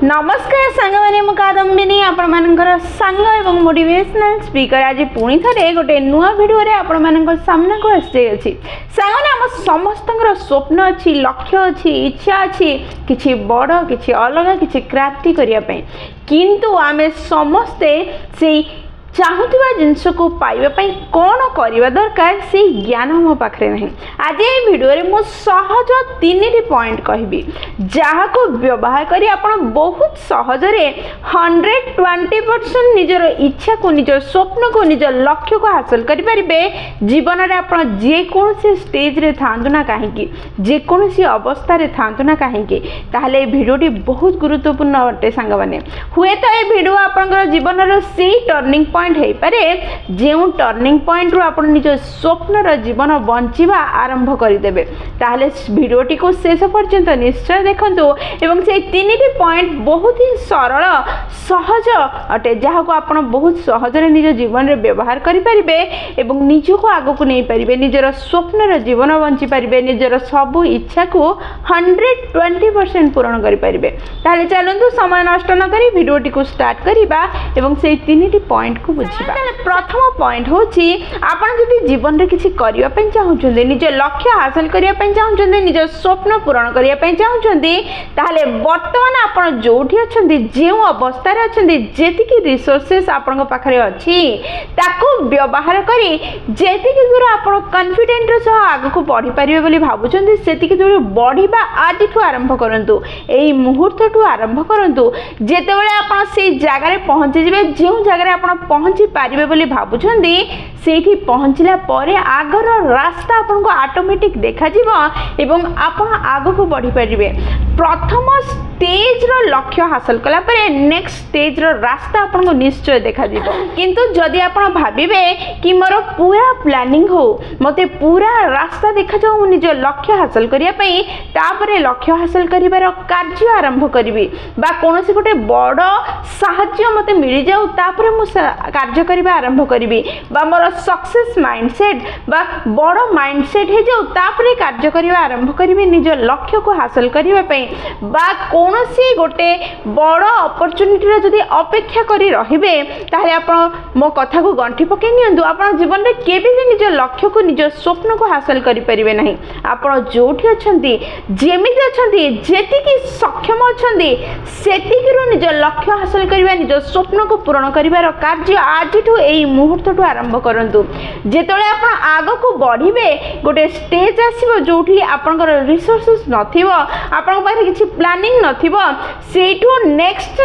नमस्कार सांग मैंने मु कादम्बिनी आपण मानकर सांग एवं मोटिवेशनल स्पीकर आज पुणी थे गोटे नुआ वीडियो रे आपण मान सामना को आसी अछि सांगने आम समस्तଙ୍କର स्वप्न अछि लक्ष्य अछि इच्छा अछि किछि बड़ किछि अलग किछि क्रांति करिया पई किंतु आमे समस्ते से चाहूबा जिनस को पाइबा कौन करवा दरकार से ज्ञान मो पाखे ना आज ये वीडियो रे मु सहज 3 पॉइंट कहबी जहाँ को व्यवहार करी आपण बहुत सहजरे 120% निजर इच्छा को निजर स्वप्न को निजर लक्ष्य को हासिल करि परिबे जीवन रे आपण जे कोनोसी स्टेज रे थांतु ना काहेकि जे कोनोसी अवस्था रे थांतु ना काहेकि ताहले वीडियोटी बहुत गुरुत्वपूर्ण अटे सांग माने हुए तो ये वीडियो आपनकर जीवन रो से टर्निंग पॉइंट है पारे जो टर्निंग पॉइंट रू आप निज स्वप्नर जीवन बंचिबा आरंभ करदेवे ताहले वीडियोटी को शेष पर्यंत निश्चय देखंतु एवं से 3 पॉइंट बहुत ही सरल सहज अटे जहाँ को आप बहुत सहजरे निज जीवन रे व्यवहार करि परिबे एवं निज को आगो को नहीं परिबे निजर स्वप्नर जीवन बंची परिबे निजर सब इच्छा को 120% पूर्ण करि परिबे ताहले चलंतु समय नष्ट न करी वीडियोटी को स्टार्ट करिबा एवं से 3 पॉइंट को बुझिबा प्रथम पॉइंट होची आपण जदि जीवन रे किछि करिया पय चाहुचंदे निज लक्ष्य हासिल करिया पय चाहुचंदे निज स्वप्न पूर्ण करिया पय चाहुचंदे ताहले वर्तमान आपण जोठी अछंदी जे अवस्था रे अछंदी जेतिकी रिसोर्सेस आपण पाखरे अछि ताको व्यवहार करी जेतिकी दूर आपण कॉन्फिडेंट रे सह आगु को बढ़ी परिबे बोली भाबुचंदी सेतिकी दूर बढ़ीबा आदिठु आरंभ करंतु एई मुहूर्तठु आरंभ करंतु जेतेबेले आपण से जागा रे पहुंची जिवे जे जागा रे आपण पहुंची पारिबे बोली भाबुछंदी सेठी पहुंचला परे आगर रास्ता आपन को ऑटोमेटिक देखा जीवो एवं आपण आगो को बढ़ी परिबे प्रथम स्टेज रो लक्ष्य हासिल कला परे नेक्स्ट स्टेज रो रास्ता आपन को निश्चय देखा जीवो किंतु जदि आपण भाबिबे कि मोर पूरा प्लानिंग हो मते पूरा रास्ता देखा जाऊ निज लक्ष्य हासिल करिया पई तापरे लक्ष्य हासिल करिवार कार्य आरंभ करिवि बा कोनोसी गोटे बड़ साहाय्य मते मिली जाऊ तापरे मु कार्य करिबा आरंभ करिवि बा मोर सक्सेस माइंडसेट बा बड़ माइंडसेट हे जाऊ तापरे कार्य करिबा आरंभ करिवि निज लक्ष्य को हासिल करिबा पई बा कोनोसी गोटे बड़ अपॉर्चुनिटी रे जदी अपेक्षा करी रहिबे ताहे आपण मो कथा को गंठी पके नियंतु आपण जीवन रे केबे भी निज लक्ष्य को निज स्वप्न को हासिल करि परिबे नाही आपण जोठी अछंती जेमिति अछंती जेतिकी सक्षम अछंती सेतिकी रो निज लक्ष्य हासिल करिबा निज स्वप्न को पूर्ण करिवार कार्य आजिठू एई मुहूर्तठू आरंभ करंतु जेतले आपण आगो को बढ़िबे गोटे स्टेज आसीबो जोठी आपनकर रिसोर्सेस नथिबो आपन पाखे किछि प्लानिंग नथिबो सेठू नेक्स्ट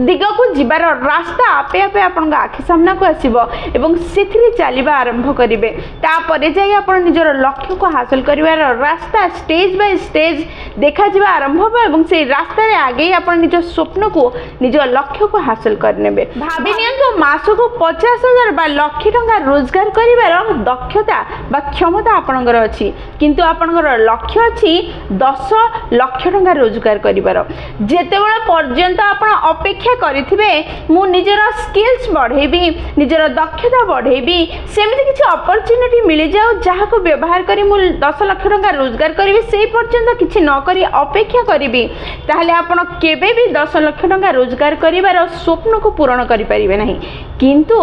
दिग को जीवार रास्ता आपे आपे आपन आखि सामना को आसीबो एवं सेथिरे चलीबा आरंभ करिवे तापरे जाई आपन निजर लक्ष्य को हासिल करिवार रास्ता स्टेज बाय स्टेज देखा जीवा आरंभ हो एवं से रास्ता रे आगे आपन निज स्वप्न को निज लक्ष्य को हासिल करनेबे भाबी नियंतु मास को 50,000 बा लक्ष टंका रोजगार करिवार दक्षता बा क्षमता आपनकर अछि किंतु आपनकर लक्ष्य अछि 10 लाख टंका रोजगार करिवार जेतेबेला पर्यंत आपन अपेक्षा करिथिबे मु निजर स्किल्स बढ़ेबी निजर दक्षता बढ़ेबी सेमिति किछि अपॉर्चुनिटी मिली जाऊ जहाँ को व्यवहार करी मु 10 लाख टंका रोजगार करिवि सेही पर्यंत किछि न करी अपेक्षा करिवि ताहले आपण केबे भी 10 लाख टंका रोजगार करिवार स्वप्न को पूर्ण करि परिबे नाही किंतु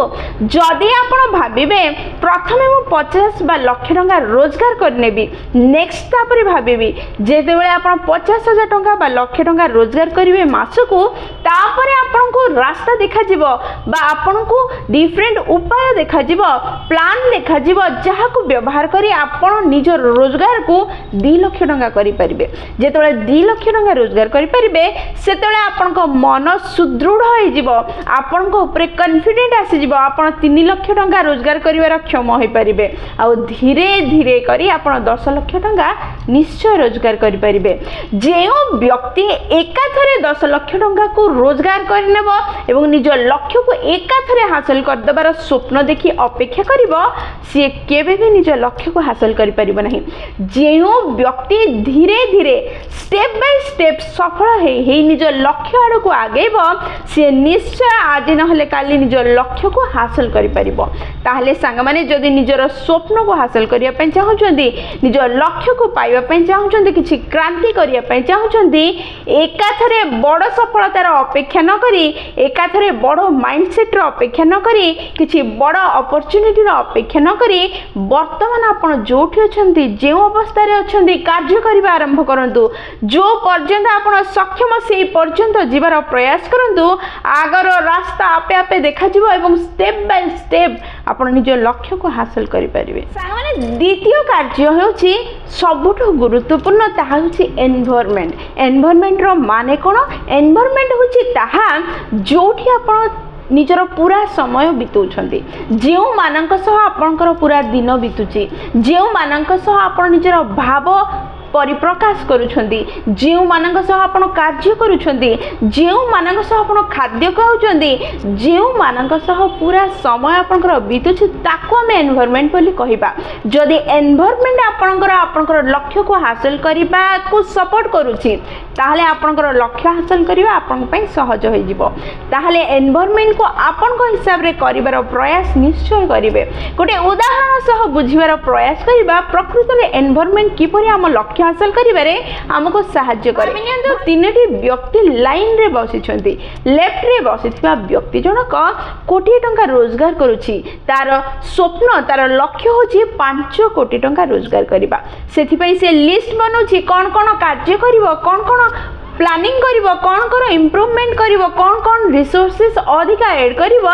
जदि आपण भाबिबे प्रथमे मु 50 बा लाख टंका रोजगार करनेबी नेक्स्ट तापरे भाबिबी जेतेबेले आपण 50,000 टंका बा लाख टंका रोजगार करिवे मासको तापरे आपण को रास्ता देखा जीवो बा आपण को डिफरेंट उपाय देखा जीवो प्लान देखा जीवो जहाँ को व्यवहार करी आपण निज रोजगार को 2 लाख टंका करि परिबे जेतेबेले 2 लाख टंका रोजगार करि परिबे सेतेबेले आपण को मन सुदृढ़ होई जीवो आपण को ऊपर कॉन्फिडेंट आसी जीवो आपण 3 लाख टंका रोजगार करिवार क्षम होई परिबे आ धीरे धीरे करी आपण 10 लाख टंका निश्चय रोजगार करि परिबे जेउ व्यक्ति एकाथरे 10 लाख टंका को रोजगार करनेब एवं निज लक्ष्य को एकाथरे हासिल करदेबार स्वप्न देखि अपेक्षा करिब सी केबे भी निज लक्ष्य को हासिल करि परिबो नहीं। जो व्यक्ति धीरे धीरे स्टेप बाय स्टेप सफल हे निज लक्ष्य आड़ को आगेब सी निश्चय आज नहले काली निज लक्ष्य को हासिल करि परिबो। ताहले सांग माने जदि निजर स्वप्न को हासिल करिया पय चाहुचंदी निज लक्ष्य को पाइबा पय चाहुचंदी किछि क्रांति करिया पय चाहुचंदी एकाथरे बड़ सफलतार अपेक्षा न करी एकाथरे बड़ माइंडसेट रो अपेक्षा न करी किछि बड़ अपॉर्चुनिटी रो अपेक्षा न करी वर्तमान आपण जोठी अछंती जे अवस्था रे अछंती कार्य करिबा आरंभ करंतु। जो पर्यंत आपण सक्षम सेही पर्यंत जीवार प्रयास करंतु आगर रास्ता आपे आपे देखा जिवो एवं स्टेप बाय स्टेप आपण निज लक्ष्य को हासिल करि परिबे। सामान्य द्वितीय कार्य होछि सबुठु गुरुत्वपूर्ण ताहा होछि एनवायरनमेंट। एनवायरनमेंट रो माने कोन? एनवायरनमेंट होछि ताहा जोठी आपण निजर पूरा समय बितौछंती जेउ मानक सह आपनकर पूरा दिन बितुची जेउ मानक सह आपण निजर भाव परिप्रकाश करुछंती जेउ मानक सह आपण कार्य करुछंती जेउ मानक सह आपण खाद्य खाउछंती जेउ मानक सह पूरा समय आपनकर बितुची ताको हम एनवायरनमेंट बोली कहिबा। जदि एनवायरनमेंट आपनकर लक्ष्य को हासिल करिबा को सपोर्ट करूची ताहले आपनकर लक्ष्य हासिल करिबा आपन पय सहज होई जिवो। ताहले एनवायरनमेंट को आपन को हिसाब रे करिबार प्रयास निश्चय करिवे। गोटे उदाहरण सह बुझिबार प्रयास करिबा प्रकृति रे एनवायरनमेंट किपरि हम लक्ष्य हासिल करिबारे हमको सहाय्य करे। तीनोटी व्यक्ति लाइन रे बसिछंती लेफ्ट रे बसिथिबा व्यक्ति जनक कोटी टंका रोजगार करूची तार स्वप्न तार लक्ष्य होची 5 कोटी टंका रोजगार करिबा। सेथि पई से लिस्ट बनउची कोन कोन कार्य करिवो कोन कोन प्लानिंग करिवो कोन कोन इंप्रूवमेंट करिवो कोन कोन रिसोर्सेस अधिका ऐड करिवो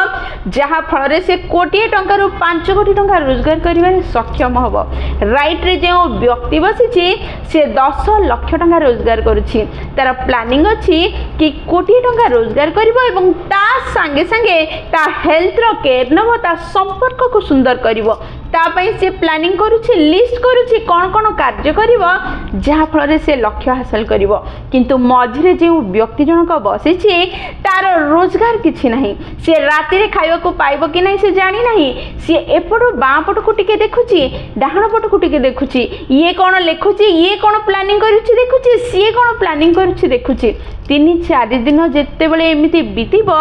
जहा फल रे से कोटी टंका रु 5 कोटी टंका रोजगार करिबारे सक्षम हबो। राइट रे जे व्यक्ति बसिछि से 10 लाख टंका रोजगार करूछि तार प्लानिंग अछि कि कोटी टंका रोजगार करिवो एवं ता संगे संगे ता हेल्थ रो केयर नबो ता संपर्क को सुंदर करिवो ता पई से प्लानिंग करूछि लिस्ट करूछि कोन कोन कार्य करिवो जहा फल रे से लक्ष्य हासिल करिवो। किंतु मझिरे जे व्यक्ति जनक बसिछि तार रोजगार किछि नाही से राति रे खाइबा को पाइबो कि नाही से जानि नाही से एपटो बाँ पट को टिके देखुछि डाहाण पट को टिके देखुछि ये कोन लेखुछि ये कोन प्लानिंग करूछि देखुछि से कोन प्लानिंग करूछि देखुछि 3-4 दिन जेते बेले एमिति बीतिबो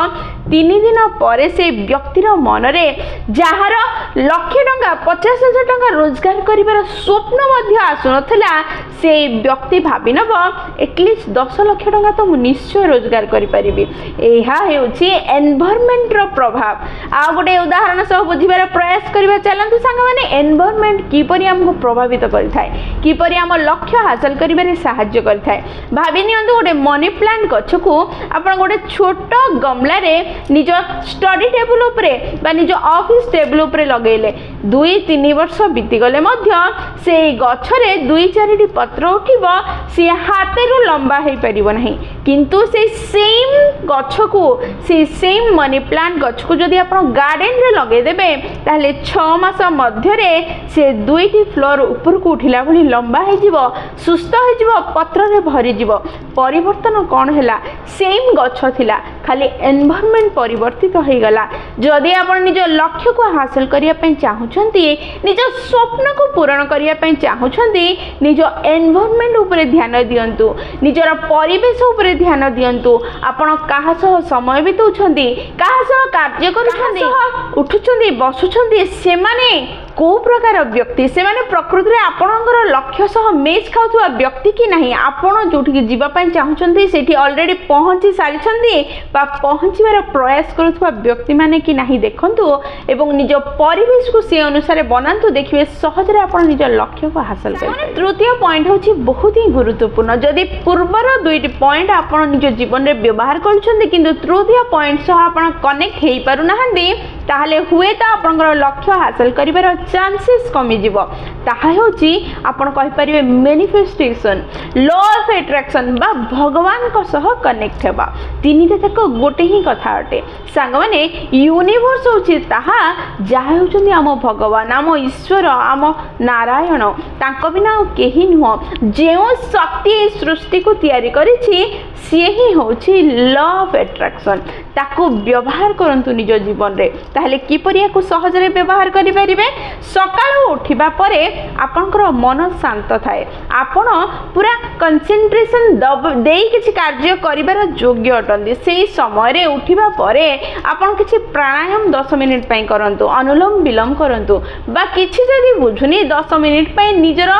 3 दिन परे से व्यक्तिर मन रे जहार लाख टंका 50,000 टंका रोजगार करिबार स्वप्न मध्य आसुनथला से व्यक्ति भाबी नबो एटलिस्ट 10 लाख टंका तो निश्चय रोजगार करि परिबी। एहा हेउछि एनवायरनमेंट रो प्रभाव। आ गोटे उदाहरण सह बुझिबार प्रयास करिबा चलंतु संग माने एनवायरनमेंट किपरि हमको प्रभावित करिथाय किपरि हम लक्ष्य हासिल करिबारे सहाय्य करिथाय। भाबी नियंतु गोटे मनी प्लांट गछ को आपण गोटे छोट गमला रे निज स्टडी टेबल उपरे बा निज ऑफिस टेबल उपरे लगेले 2-3 वर्ष बीती गले मध्य से गछ रे 2-4 पत्र उठिबो से हाथे रो लंबा हे परिबो नहीं। किंतु से सेम गछ को से सेम मनी प्लांट गछ को जदि आपण गार्डन रे लगे देबे ताहले 6 मास मध्य रे से 2टी फ्लोर ऊपर को उठिला भली लंबा हे जिवो सुस्त हे जिवो पत्र रे भरी जिवो। परिवर्तन कोन हैला सेम गछ थिला खाली एनवायरनमेंट परिवर्तित हो गला। जदि आपण निज लक्ष्य को हासिल करिया पय चाहुछंती निज स्वप्न को पूर्ण करिया पय चाहुछंती निज एनवायरनमेंट ऊपर ध्यान दियंतु निजर परिवेश ऊपर ध्यान दियंतु। आपण काहा सह समय बितौछंती काहा सह कार्य करूछंती उठुछंती बसुछंती से माने को प्रकार व्यक्ति से माने प्रकृति रे आपणकर लक्ष्य सह मेच खाउथुवा व्यक्ति कि नाही आपण जोठी जीवा पय चाहुछंती सेठी ऑलरेडी पहुंची सारिछंती बा पहुंचीबार प्रयास करुथुवा व्यक्ति माने कि नाही देखंतु एवं निज परिवेश को से अनुसार बनांतु देखिबे सहज रे आपण निज लक्ष्य को हासिल करबे। तृतीय पॉइंट होची बहुत ही गुरुत्वपूर्ण। जदि पूर्वर दुईटी पॉइंट आपण निज जीवन रे व्यवहार करछंती किंतु तृतीय पॉइंट सह आपण कनेक्ट हेई पारु नाहंती ताहले हुए तो आपनकर लक्ष्य हासिल करिवार चांसेस कमी जिवो ताहा होची आपण कहि परिबे मैनिफेस्टेशन लॉ ऑफ अट्रैक्शन बा भगवान को सह कनेक्ट हेबा तीनिटा तक गोटे ही कथा अटे सांग माने यूनिवर्स होची ताहा जहा होचंदी आम भगवान आम ईश्वर आम नारायण तांको बिना केही नुह जेउ शक्ति सृष्टि को तैयारी करिछि सी ही होची लॉ ऑफ अट्रैक्शन ताको व्यवहार करंतु निज जीवन रे ताहले किपरि याको सहजरे व्यवहार करि परिबे सकाळ उठिबा परे आपनकर मन शांत थाए आपण पूरा कंसंट्रेशन देई किछि कार्य करिवार योग्य अटंदी सेही समय रे उठिबा परे आपण किछि प्राणायाम 10 मिनिट पई करंतु अनुलोम विलोम करंतु बा किछि जदि बुझुनी 10 मिनिट पई निजर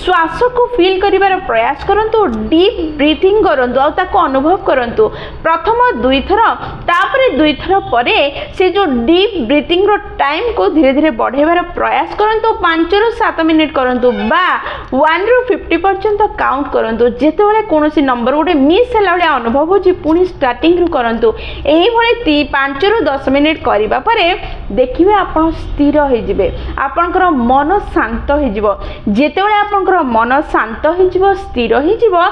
श्वास को फील करिवार प्रयास करंतु डीप ब्रीथिंग करंतु आ ताको अनुभव करंतु प्रथम 2 थर तापरे 2 थर परे से जो डीप ब्रीथिंग रो टाइम को धीरे धीरे बढ़ेबार प्रयास करंतु 5 रु 7 मिनिट करंतु बा 1 रु 50 पर्यंत काउंट करंतु जेतेबेले कोनोसी नंबर गोटे मिस होला बेले अनुभव होची पुनी स्टार्टिंग रु करंतु एही भले 5 रु 10 मिनिट करिबा परे देखिबे आपण स्थिर होई जिवे आपनकर मन शांत होई जिवो जेतेबेले आपनकर मन शांत होई जिवो स्थिर होई जिवो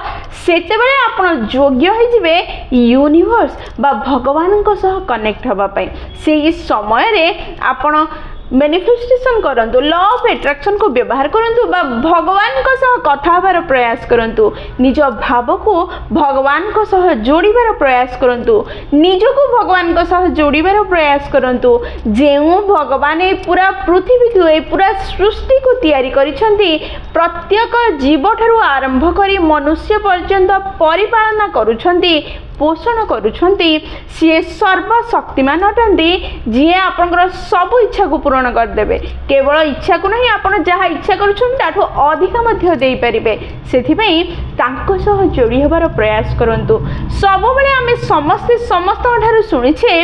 सेतेबेले आपण योग्य होई जिवे यूनिवर्स बा भगवान को सह कनेक्ट हबा पई सेही समय रे आपण मैनिफेस्टेशन करंतु लॉ ऑफ अट्रैक्शन को व्यवहार करंतु बा भगवान को सह कथा हबार प्रयास करंतु निज भाव को भगवान को सह जोड़ीबार प्रयास करंतु निजको भगवान को सह जोड़ीबार प्रयास करंतु जेउ भगवान ए पूरा पृथ्वी को ए पूरा सृष्टि को तैयारी करिसंती प्रत्येक जीव ठारू आरंभ करी मनुष्य पर्यंत परिपालना करूछंती पोषण करूछंती सी सर्वशक्तिमान अटंती जी आपनकर सब इच्छा को पूर्ण कर देबे केवल इच्छा को नहीं आपण जहा इच्छा करूछन ताठो अधिक मध्य देई परिबे सेथि पई तांको सह जोड़ी हबार प्रयास करंतु सब बेले आमे समस्त ठारू सुनिछे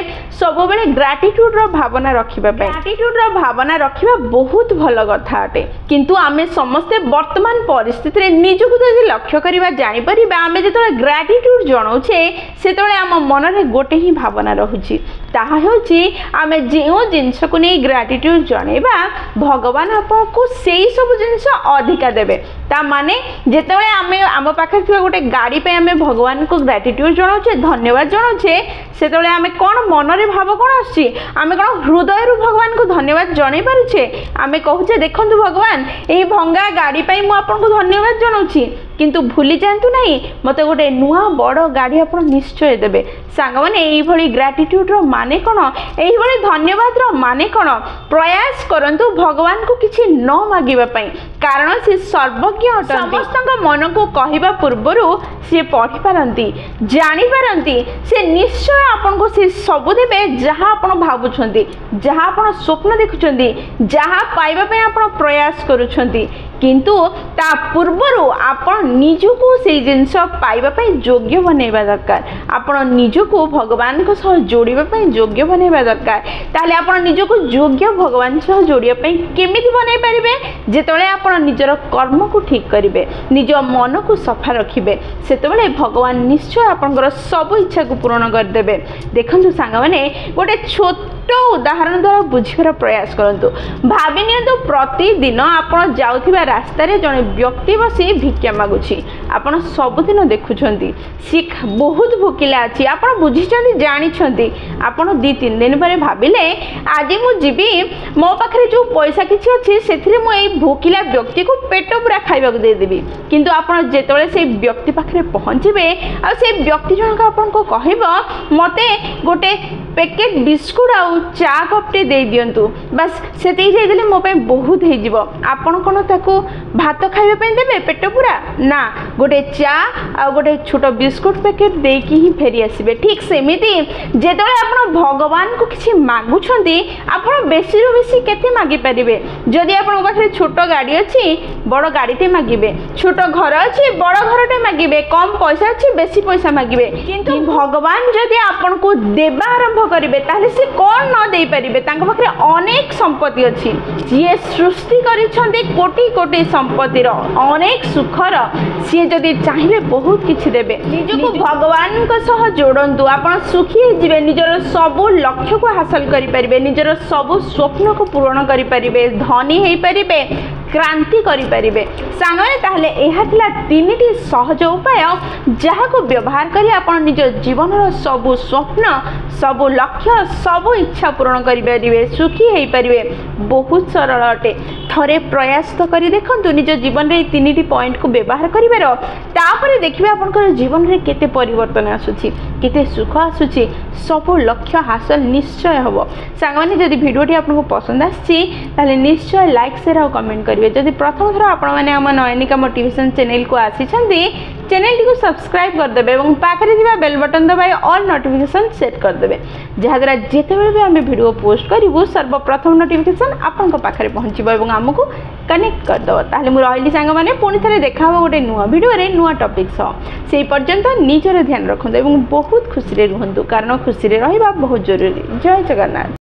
सब बेले ग्रेटिट्यूड रो भावना रखिबा पई ग्रेटिट्यूड रो भावना रखिबा बहुत भलो कथा अटे किंतु आमे समस्त वर्तमान परिस्थिति रे निजको जदि लक्ष्य करिबा जानि परिबा आमे जेतले ग्रेटिट्यूड जणाउछे सेतले आम मन रे गोटे ही भावना रहुची ताहा होची आमे जेउ जिंस को नै ग्रेटिट्यूड जणेबा भगवान आपन को सेही सब जिंस अधिका देबे ता माने जेतले आमे आम पाखे थिबा गोटे गाड़ी पे आमे भगवान को ग्रेटिट्यूड जणाउछे धन्यवाद जणाउछे सेतले आमे कोन मन रे भाव कोन आछि आमे कोन हृदय रु भगवान को धन्यवाद जणाई पारुछे आमे कहूचे देखंतु भगवान एही भंगा गाड़ी पई मु आपन को धन्यवाद जणाउछि किंतु भूली जातु नहीं मते गोटे नुआ बड़ गाड़ी आपन निश्चय देबे सांग माने एही भली ग्रेटिट्यूड रो माने कोन एही भली धन्यवाद रो माने कोन प्रयास करंतु भगवान को किछि न मागिबा पई कारण से सर्वज्ञ अटंती समस्त मन को कहिबा पूर्वरु से पढ़ी पारंती जानि पारंती से निश्चय आपन को से सब देबे जहा आपन भाबुछंती जहा आपन स्वप्न देखुछंती जहा पाइबा पई आपन प्रयास करूछंती किंतु ता पूर्वरु आपन निजको से जिंस पाइबा पई योग्य बनेबा दरकार आपन निजको भगवान को सह जोड़ीबा पई योग्य बनेबा दरकार ताले आपन निजको योग्य भगवान सह जोड़िया पई केमिति बनै परिबे जेतले आपन निजर कर्म को ठीक करिवे निज मन को सफा रखिबे सेतबेले भगवान निश्चय आपनकर सब इच्छा को पूर्ण कर देबे देखंतु सांग माने गोटे छोट उदाहरण द्वारा बुझिबार प्रयास करंतु भाबि नियंतु प्रतिदिन आपन जाउथिबा रास्ता रे जने व्यक्ति बसी भिक्षा मागुछि आपन सब दिन देखुछंती सी बहुत भोकिला अछि आपन बुझिछंती जानिछंती आपन 2-3 दिन परे भाबिले आज मु जीबी मो पाखरे जो पैसा किछि अछि सेथिरे मु एई भोकिला व्यक्ति को पेट पूरा खाइबा को दे देबी किंतु आपन जेतले से व्यक्ति पाखरे पहुंचीबे आ से व्यक्ति जन का आपन को कहबो मते गोटे पैकेट बिस्कुट आ चा कपटे दे दियंतु बस सेते दे देले मो पे बहुत हे जिवो आपन कोन ताको भात खाइबा पे देबे पेट पूरा ना गोटे चा आ गोटे छोटो बिस्कुट पैकेट दे की ही फेरी आसीबे ठीक सेमिति जेतले आपन भगवान को किछि मागुछंती आपन बेसी रो बेसी केते मागी परिबे जदि आपन पाखरे छोटो गाड़ी अछि बड़ गाड़ीटे मागिबे छोटो घर अछि बड़ घरटे मागिबे कम पैसा अछि बेसी पैसा मागिबे किंतु भगवान जदि आपन को देबा आरंभ करिवे ताले से कोन न दे पारे पाखे अनेक संपत्ति अच्छी जी सृष्टि करिछन्ते कोटि कोटि संपत्तिर अनेक सुखर सी जदि चाहिए बहुत किछि देबे निजको भगवान को सह जोड़ंतु आपण सुखी जीवे निजर सबु लक्ष्य को हासिल करि परिबे निजर सबु स्वप्न को पूर्ण करि परिबे धनी हेई परिबे क्रांति करि परिबे सांगने ताहले एहा थिला तीनटी सहज उपाय जहा को व्यवहार करी आपण निज जीवन रो सबु स्वप्न सबु लक्ष्य सबु इच्छा पूर्ण करि परिबे सुखी हेई परिबे बहुत सरल अटे थरे प्रयास तो करी देखंतु निज जीवन रे तीनटी पॉइंट को व्यवहार करिवेरो तापरे देखिबे आपनकर जीवन रे केते परिवर्तन आसुची केते सुख आसुची सबु लक्ष्य हासिल निश्चय हबो सांगने जदि वीडियोटी आपनको पसंद आछि ताले निश्चय लाइक शेयर और कमेंट करिवे जदि प्रथम थर आपण माने हम नयनिका मोटिवेशन चैनल को आसीछन्ती चैनल टी को सब्सक्राइब कर देबे एवं पाखरे दिबा बेल बटन दबाई ऑल नोटिफिकेशन सेट कर देबे जहा द्वारा जेतेबेले भी हम वीडियो पोस्ट करिवु सर्वप्रथम नोटिफिकेशन आपनका पाखरे पहुंचीबो एवं हमकु कनेक्ट कर दो ताले मु रहली सांग माने पुनी थरे देखाबो गोटे नुवा वीडियो रे नुवा टॉपिक सह सेही पर्यंत निजर ध्यान रखंतु एवं बहुत खुशी रे रहंतु कारण खुशी रे रहिबा बहुत जरूरी जय जगन्नाथ।